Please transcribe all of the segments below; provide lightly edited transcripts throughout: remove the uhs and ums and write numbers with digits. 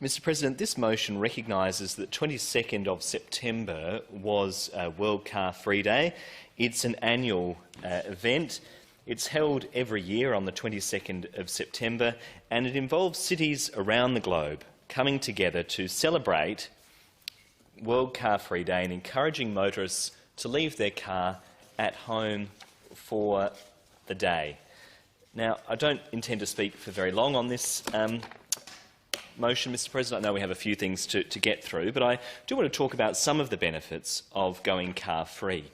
Mr President, this motion recognises that 22nd of September was World Car Free Day. It's an annual event. It's held every year on the 22nd of September, and it involves cities around the globe coming together to celebrate World Car Free Day and encouraging motorists to leave their car at home for the day. Now, I don't intend to speak for very long on this motion, Mr President. I know we have a few things to get through, but I do want to talk about some of the benefits of going car-free.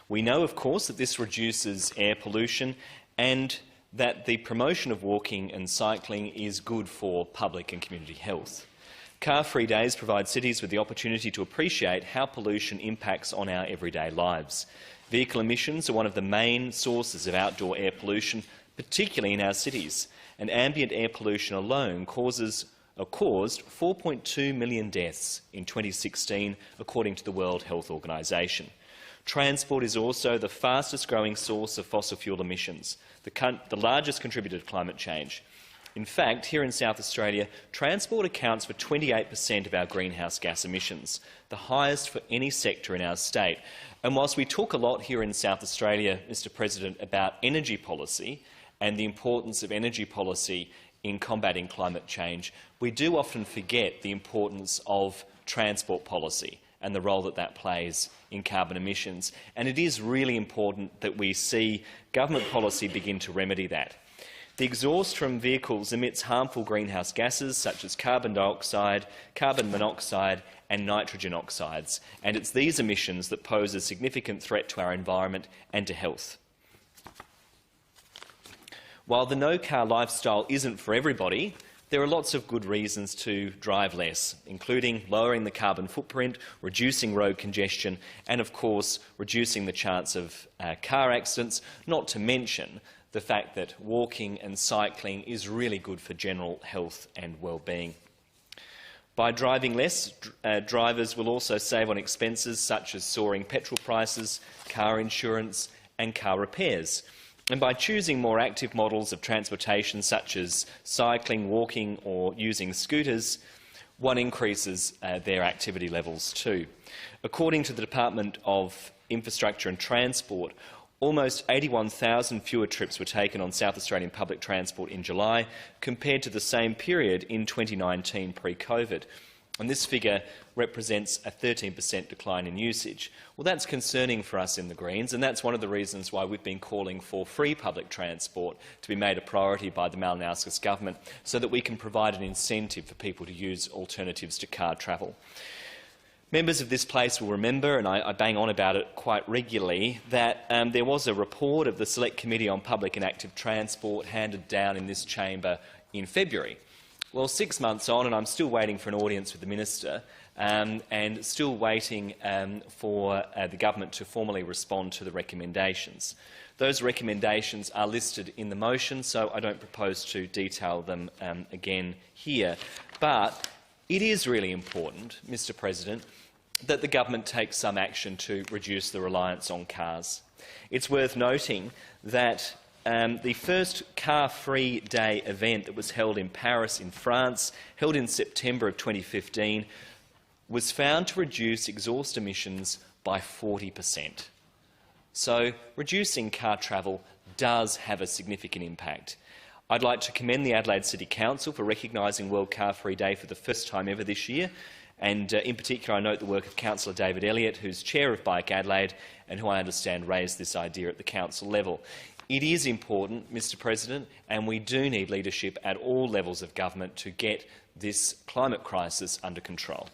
We know, of course, that this reduces air pollution and that the promotion of walking and cycling is good for public and community health. Car-free days provide cities with the opportunity to appreciate how pollution impacts on our everyday lives. Vehicle emissions are one of the main sources of outdoor air pollution, particularly in our cities, and ambient air pollution alone caused 4.2 million deaths in 2016, according to the World Health Organization. Transport is also the fastest-growing source of fossil fuel emissions, the largest contributor to climate change. In fact, here in South Australia, transport accounts for 28% of our greenhouse gas emissions, the highest for any sector in our state. And whilst we talk a lot here in South Australia, Mr President, about energy policy and the importance of energy policy in combating climate change, we do often forget the importance of transport policy and the role that that plays in carbon emissions. And it is really important that we see government policy begin to remedy that. The exhaust from vehicles emits harmful greenhouse gases such as carbon dioxide, carbon monoxide and nitrogen oxides, and it's these emissions that pose a significant threat to our environment and to health. While the no-car lifestyle isn't for everybody, there are lots of good reasons to drive less, including lowering the carbon footprint, reducing road congestion and, of course, reducing the chance of car accidents, not to mention the fact that walking and cycling is really good for general health and well-being. By driving less, drivers will also save on expenses such as soaring petrol prices, car insurance and car repairs. And by choosing more active models of transportation such as cycling, walking or using scooters, one increases their activity levels too. According to the Department of Infrastructure and Transport, almost 81,000 fewer trips were taken on South Australian public transport in July compared to the same period in 2019 pre-COVID. And this figure represents a 13% decline in usage. Well, that's concerning for us in the Greens, and that's one of the reasons why we've been calling for free public transport to be made a priority by the Malinauskas government so that we can provide an incentive for people to use alternatives to car travel. Members of this place will remember, and I bang on about it quite regularly, that there was a report of the Select Committee on Public and Active Transport handed down in this chamber in February. Well, 6 months on, and I'm still waiting for an audience with the Minister and still waiting for the government to formally respond to the recommendations. Those recommendations are listed in the motion, so I don't propose to detail them again here. But it is really important, Mr President, that the government takes some action to reduce the reliance on cars. It's worth noting that the first car-free day event that was held in Paris in France, held in September of 2015, was found to reduce exhaust emissions by 40%. So reducing car travel does have a significant impact. I'd like to commend the Adelaide City Council for recognising World Car Free Day for the first time ever this year, and in particular I note the work of Councillor David Elliott, who's chair of Bike Adelaide and who I understand raised this idea at the council level. It is important, Mr President, and we do need leadership at all levels of government to get this climate crisis under control.